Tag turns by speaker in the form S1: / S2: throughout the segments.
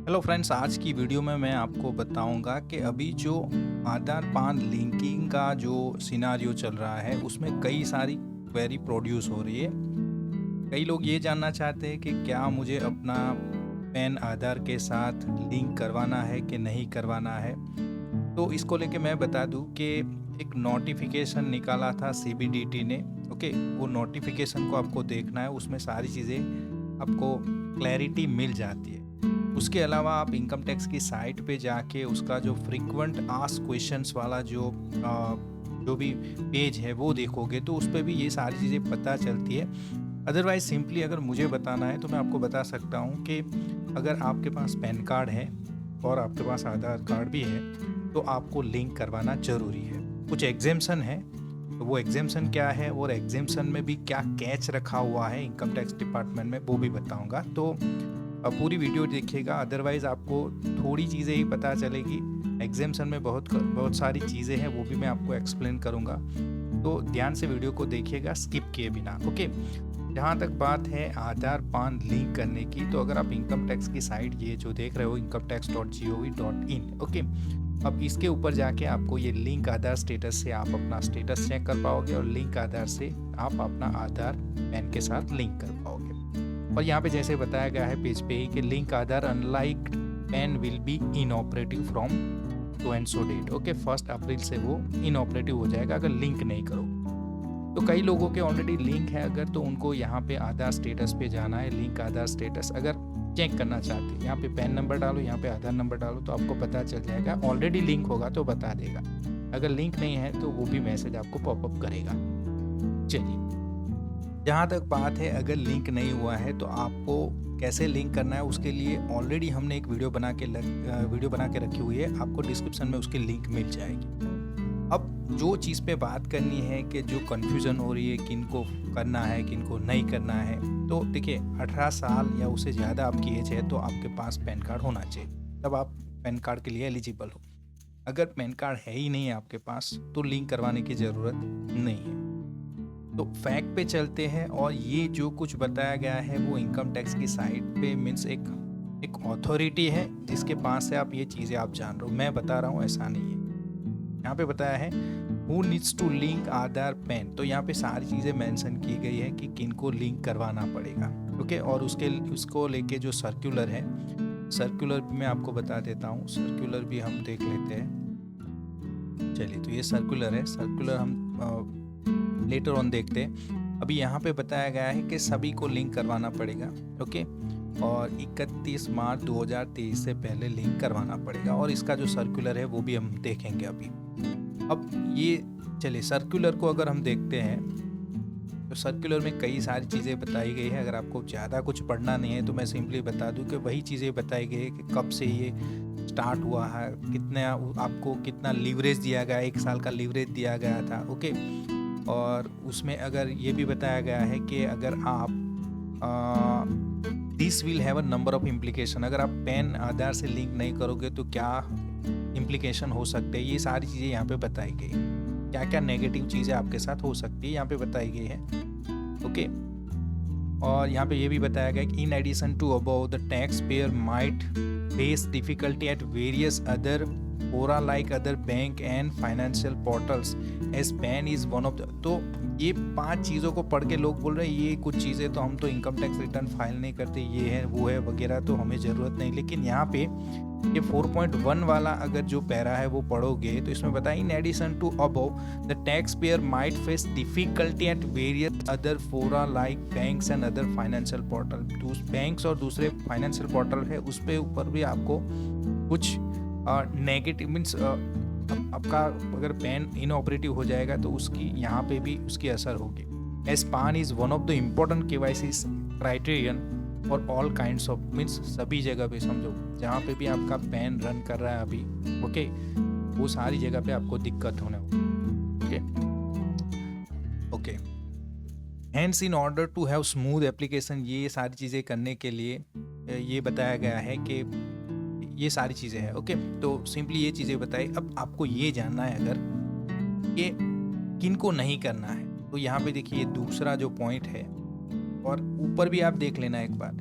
S1: Hello friends, आज की video में मैं आपको बताऊंगा कि अभी जो आधार पान लिंकिंग का जो सिनारियो चल रहा है उसमें कई सारी क्वेरी प्रोड्यूस हो रही है। कई लोग ये जानना चाहते हैं कि क्या मुझे अपना पैन आधार के साथ लिंक करवाना है कि नहीं करवाना है। तो इसको लेके मैं बता दूं कि एक नोटिफिकेशन निकाला था सीबीडीटी ने। ओके, वो नोटिफिकेशन को आपको देखना है, उसमें सारी चीज़ें आपको क्लैरिटी मिल जाती है। उसके अलावा आप इनकम टैक्स की साइट पे जाके उसका जो फ्रीक्वेंट आस्क क्वेश्चंस वाला जो भी पेज है वो देखोगे तो उस पर भी ये सारी चीज़ें पता चलती है। अदरवाइज सिंपली अगर मुझे बताना है तो मैं आपको बता सकता हूँ कि अगर आपके पास पैन कार्ड है और आपके पास आधार कार्ड भी है तो आपको लिंक करवाना ज़रूरी है। कुछ एग्जेम्पशन है, तो वो एग्जेम्पशन क्या है और एग्जेम्पशन में भी क्या कैच रखा हुआ है इनकम टैक्स डिपार्टमेंट में, वो भी बताऊँगा। तो पूरी वीडियो देखिएगा, अदरवाइज़ आपको थोड़ी चीज़ें ही पता चलेगी। एग्जाम्शन में बहुत सारी चीज़ें हैं, वो भी मैं आपको एक्सप्लेन करूँगा, तो ध्यान से वीडियो को देखिएगा स्किप किए बिना। ओके, जहाँ तक बात है आधार पान लिंक करने की, तो अगर आप इनकम टैक्स की साइट ये जो देख रहे हो incometax.gov.in, ओके, अब इसके ऊपर जाके आपको ये लिंक आधार स्टेटस से आप अपना स्टेटस चेक कर पाओगे और लिंक आधार से आप अपना आधार पैन के साथ लिंक कर पाओगे। और यहाँ पे जैसे बताया गया है पेज पे ही कि link Aadhaar unlike PAN will be inoperative from so and so date. Okay, 1 April से वो इनऑपरेटिव हो जाएगा अगर लिंक नहीं करो। तो कई लोगों के ऑलरेडी लिंक है अगर, तो उनको यहाँ पे आधार स्टेटस पे जाना है। लिंक आधार स्टेटस अगर चेक करना चाहते हैं, यहाँ पे पैन नंबर डालो, यहाँ पे आधार नंबर डालो, तो आपको पता चल जाएगा। ऑलरेडी लिंक होगा तो बता देगा, अगर लिंक नहीं है तो वो भी मैसेज आपको पॉपअप करेगा। चलिए, जहाँ तक बात है अगर लिंक नहीं हुआ है तो आपको कैसे लिंक करना है, उसके लिए ऑलरेडी हमने एक वीडियो बना के रखी हुई है, आपको डिस्क्रिप्शन में उसकी लिंक मिल जाएगी। अब जो चीज़ पे बात करनी है कि जो कन्फ्यूज़न हो रही है किन को करना है किन को नहीं करना है, तो देखिए 18 साल या उससे ज़्यादा आपकी एज है तो आपके पास पैन कार्ड होना चाहिए, तब आप पैन कार्ड के लिए एलिजिबल हो। अगर पैन कार्ड है ही नहीं है आपके पास तो लिंक करवाने की ज़रूरत नहीं है। तो फैक्ट पे चलते हैं, और ये जो कुछ बताया गया है वो इनकम टैक्स की साइट पे मीन्स एक अथॉरिटी है जिसके पास से आप ये चीज़ें आप जान रहे हो, मैं बता रहा हूँ, ऐसा नहीं है। यहाँ पे बताया है who needs to link Aadhaar PAN, तो यहाँ पे सारी चीज़ें मेंशन की गई है कि किन को लिंक करवाना पड़ेगा। ओके, और उसको लेके जो सर्कुलर है, सर्कुलर भी मैं आपको बता देता हूँ, सर्कुलर भी हम देख लेते हैं। चलिए, तो ये सर्कुलर है, सर्कुलर हम लेटर ऑन देखते हैं। अभी यहाँ पे बताया गया है कि सभी को लिंक करवाना पड़ेगा। ओके, और 31 मार्च 2023 से पहले लिंक करवाना पड़ेगा, और इसका जो सर्कुलर है वो भी हम देखेंगे अभी। अब ये चलिए, सर्कुलर को अगर हम देखते हैं तो सर्कुलर में कई सारी चीज़ें बताई गई है। अगर आपको ज़्यादा कुछ पढ़ना नहीं है तो मैं सिंपली बता दूं कि वही चीज़ें बताई गई है कि कब से ये स्टार्ट हुआ है, आपको कितना लीवरेज दिया गया, 1 साल का लीवरेज दिया गया था। ओके, और उसमें अगर ये भी बताया गया है कि अगर आप this will have a number of implication, अगर आप पैन आधार से लिंक नहीं करोगे तो क्या इम्प्लीकेशन हो सकते हैं, ये सारी चीज़ें यहाँ पे बताई गई। क्या क्या नेगेटिव चीज़ें आपके साथ हो सकती है यहाँ पे बताई गई है। ओके, और यहाँ पे ये भी बताया गया कि in addition to above the tax payer might face difficulty at various other fora like other bank and financial portals as PAN is one of the. तो ये 5 चीज़ों को पढ़ के लोग बोल रहे हैं ये कुछ चीज़ें तो हम तो इनकम टैक्स रिटर्न फाइल नहीं करते, ये है वो है वगैरह, तो हमें ज़रूरत नहीं। लेकिन यहाँ पे ये 4.1 वाला अगर जो पैरा है वो पढ़ोगे तो इसमें बताया in addition to above the tax payer might face difficulty at various other fora like banks and other financial portal. Banks और दूसरे फाइनेंशियल पोर्टल है उस पे ऊपर भी आपको कुछ नेगेटिव मीन्स आपका अगर पैन इनऑपरेटिव हो जाएगा तो उसकी यहाँ पे भी उसकी असर होगी। एज पान is one of the important KYC criterion और ऑल काइंड्स ऑफ मीन्स सभी जगह पे, समझो जहाँ पे भी आपका पैन रन कर रहा है अभी, ओके, वो सारी जगह पे आपको दिक्कत होने वाली। Okay, hence in order to have smooth application, ये सारी चीज़ें करने के लिए ये बताया गया है कि ये सारी चीज़ें हैं। ओके, तो सिंपली ये चीज़ें बताई। अब आपको ये जानना है अगर ये किन को नहीं करना है, तो यहाँ पे देखिए दूसरा जो पॉइंट है, और ऊपर भी आप देख लेना एक बार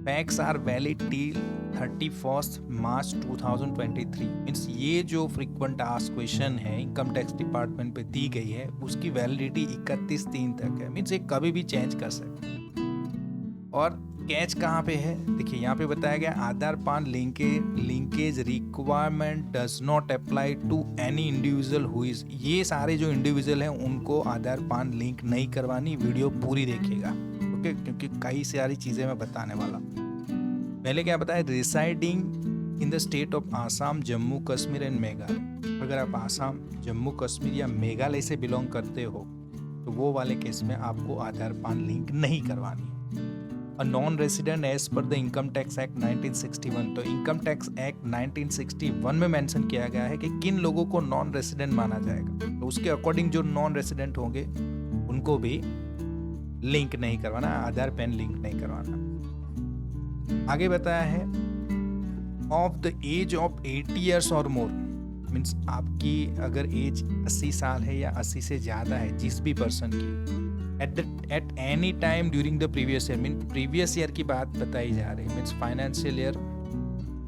S1: facts are valid till 31 March 2023। Means ये जो फ्रीक्वेंट आस्क्ड क्वेश्चन है इनकम टैक्स डिपार्टमेंट पे दी गई है उसकी वैलिडिटी 31/3 तक है। मीन्स ये कभी भी चेंज कर सकते हैं। और कैच कहाँ पे है, देखिए यहाँ पे बताया गया Aadhaar PAN linkage requirement does not apply to any individual who is. ये सारे जो इंडिविजुअल हैं उनको आधार पान लिंक नहीं करवानी। वीडियो पूरी देखिएगा, ओके, क्योंकि कई सारी चीज़ें मैं बताने वाला। पहले क्या बताया, residing in the state of Assam, Jammu Kashmir and Meghalaya. अगर आप आसाम, जम्मू कश्मीर या मेघालय से बिलोंग करते हो तो वो वाले केस में आपको आधार पान लिंक नहीं करवानी है। Non resident as per the income tax act 1961। तो इनकम टैक्स एक्ट 1961 में मेंशन किया गया है कि किन लोगों को नॉन रेसिडेंट माना जाएगा। तो उसके अकॉर्डिंग जो नॉन रेसिडेंट होंगे उनको भी लिंक नहीं करवाना, आधार पैन लिंक नहीं करवाना। आगे बताया है of the age of 80 years और मोर। मीन्स आपकी अगर एज 80 साल है या 80 से ज़्यादा है जिस भी पर्सन की, eight any time during the previous year. Mean previous year की बात बताई जा रही है। मीन्स फाइनेंशियल ईयर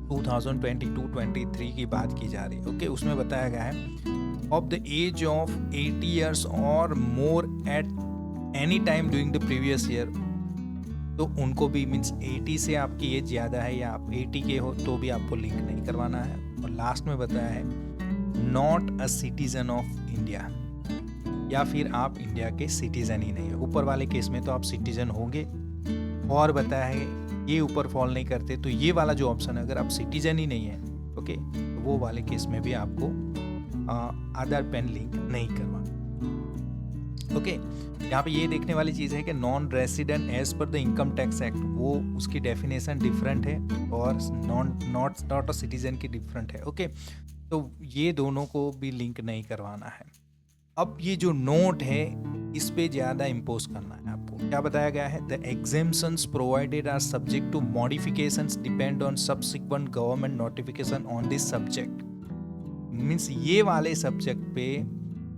S1: 2022-23 की बात की जा रही है, ओके। उसमें बताया गया है of the age of 80 years और more at any time during the previous year. तो उनको भी, मीन्स 80 से आपकी एज ज़्यादा है या आप 80 के हो तो भी आपको लिंक नहीं करवाना है। और लास्ट में बताया है not a citizen of India, या फिर आप इंडिया के सिटीजन ही नहीं हो। ऊपर वाले केस में तो आप सिटीजन होंगे। और बताया है ये ऊपर फॉल नहीं करते, तो ये वाला जो ऑप्शन है अगर आप सिटीजन ही नहीं है, ओके, तो वो वाले केस में भी आपको आधार पैन लिंक नहीं करवाना, ओके। यहाँ पे ये देखने वाली चीज़ है कि non resident as per the income tax act, वो उसकी डेफिनेशन डिफरेंट है और नॉट अ सिटीजन की डिफरेंट है, ओके। तो ये दोनों को भी लिंक नहीं करवाना है। अब ये जो नोट है इस पे ज़्यादा इम्पोज करना है आपको। क्या बताया गया है, the exemptions provided are subject to modifications depend on subsequent government notification on this subject. Means ये वाले सब्जेक्ट पे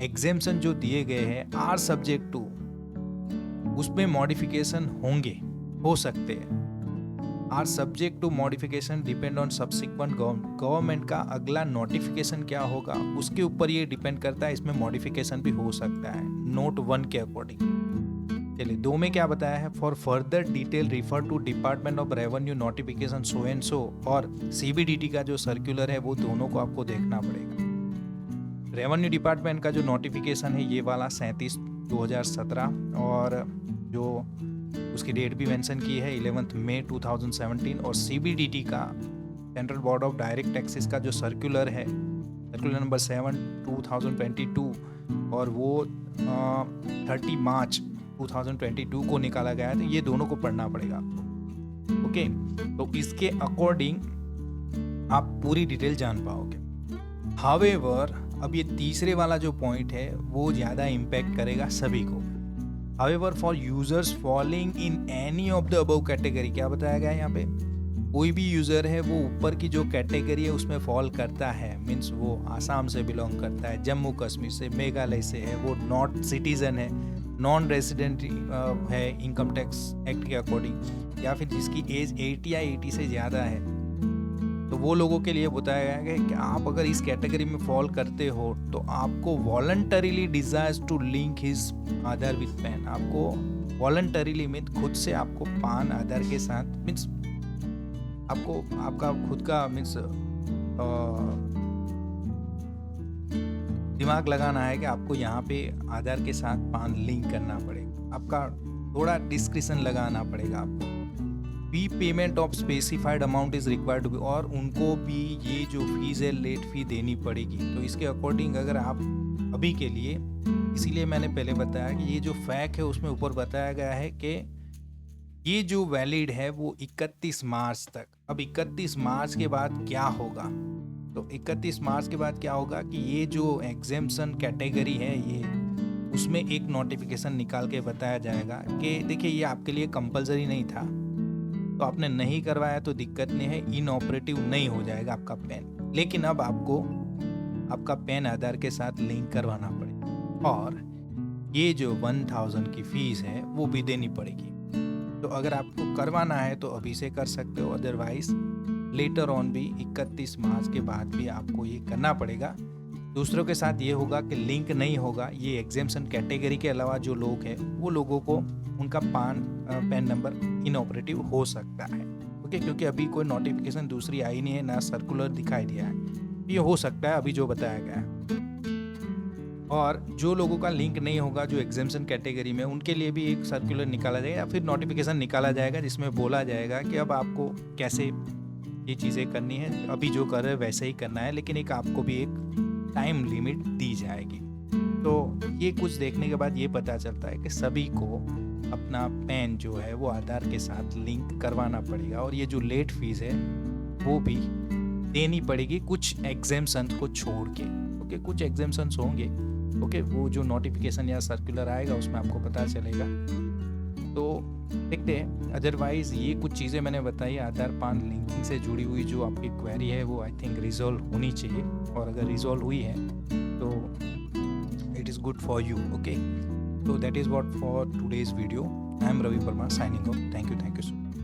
S1: एग्जेम्पशन जो दिए गए हैं आर सब्जेक्ट टू, उसमें मॉडिफिकेशन होंगे, हो सकते हैं। Are subject to modification depend on subsequent government का अगला नोटिफिकेशन क्या होगा उसके ऊपर ये डिपेंड करता है। इसमें मॉडिफिकेशन भी हो सकता है नोट 1 के अकॉर्डिंग। चलिए 2 में क्या बताया है, for further detail refer to department of revenue notification so and so. और CBDT का जो सर्कुलर है वो दोनों को आपको देखना पड़ेगा। रेवेन्यू डिपार्टमेंट का जो नोटिफिकेशन है ये वाला 37/2017 और जो उसकी डेट भी मेंशन की है 11 मई 2017। और CBDT का central board of direct taxes का जो सर्कुलर है, सर्कुलर नंबर 7 2022, और वो 30 मार्च 2022 को निकाला गया है। तो ये दोनों को पढ़ना पड़ेगा, ओके। तो इसके अकॉर्डिंग आप पूरी डिटेल जान पाओगे। हावेवर अब ये तीसरे वाला जो पॉइंट है वो ज़्यादा इम्पैक्ट करेगा सभी को। However, for users falling in any of the above category, क्या बताया गया है यहाँ पे, कोई भी यूज़र है वो ऊपर की जो कैटेगरी है उसमें फॉल करता है। मीन्स वो आसाम से बिलोंग करता है, जम्मू कश्मीर से, मेघालय से है, वो नॉट सिटीज़न है, नॉन रेसिडेंट है इनकम टैक्स एक्ट के अकॉर्डिंग, या फिर जिसकी एज 80 या 80 से ज़्यादा है, तो वो लोगों के लिए बताया गया है कि आप अगर इस कैटेगरी में फॉल करते हो तो आपको voluntarily desires to link his Aadhaar with PAN. आपको वॉलंटरीली मीन खुद से आपको पान आधार के साथ, मीन्स आपको आपका खुद का मीन्स दिमाग लगाना है कि आपको यहाँ पे आधार के साथ पान लिंक करना पड़ेगा। आपका थोड़ा डिस्क्रिप्शन लगाना पड़ेगा आपको। Fee payment of specified amount is required to be, और उनको भी ये जो फीस है लेट फी देनी पड़ेगी। तो इसके अकॉर्डिंग अगर आप अभी के लिए, इसीलिए मैंने पहले बताया कि ये जो फैक्ट है उसमें ऊपर बताया गया है कि ये जो वैलिड है वो 31 मार्च तक। अब 31 मार्च के बाद क्या होगा, तो 31 मार्च के बाद क्या होगा कि ये जो एग्जेम्पशन कैटेगरी है ये, उसमें एक नोटिफिकेशन निकाल के बताया जाएगा कि देखिए ये आपके लिए कंपलसरी नहीं था, तो आपने नहीं करवाया तो दिक्कत नहीं है, इनऑपरेटिव नहीं हो जाएगा आपका पैन, लेकिन अब आपको आपका पैन आधार के साथ लिंक करवाना पड़ेगा और ये जो 1000 की फीस है वो भी देनी पड़ेगी। तो अगर आपको करवाना है तो अभी से कर सकते हो, अदरवाइज लेटर ऑन भी 31 मार्च के बाद भी आपको ये करना पड़ेगा। दूसरों के साथ ये होगा कि लिंक नहीं होगा, ये एग्जेम्पशन कैटेगरी के अलावा जो लोग हैं वो लोगों को उनका पैन नंबर इनऑपरेटिव हो सकता है। ओके, क्योंकि अभी कोई नोटिफिकेशन दूसरी आई नहीं है, ना सर्कुलर दिखाई दिया है, ये हो सकता है अभी जो बताया गया है। और जो लोगों का लिंक नहीं होगा जो एग्जेम्पशन कैटेगरी में, उनके लिए भी एक सर्कुलर निकाला जाएगा या फिर नोटिफिकेशन निकाला जाएगा जिसमें बोला जाएगा कि अब आपको कैसे ये चीज़ें करनी है, अभी जो कर रहे हैं वैसे ही करना है, लेकिन एक आपको भी एक टाइम लिमिट दी जाएगी। तो ये कुछ देखने के बाद ये पता चलता है कि सभी को अपना पैन जो है वो आधार के साथ लिंक करवाना पड़ेगा, और ये जो लेट फीस है वो भी देनी पड़ेगी कुछ एग्जेम्पशन को छोड़ के। ओके, कुछ एग्जेम्पशंस होंगे, ओके, वो जो नोटिफिकेशन या सर्कुलर आएगा उसमें आपको पता चलेगा। तो देखते हैं, अदरवाइज ये कुछ चीज़ें मैंने बताई आधार पान लिंकिंग से जुड़ी हुई, जो आपकी क्वेरी है वो आई थिंक रिजॉल्व होनी चाहिए, और अगर रिजॉल्व हुई है तो it is good for you. Okay, so that is what for today's video. I am Ravi Parmar signing off. Thank you so much.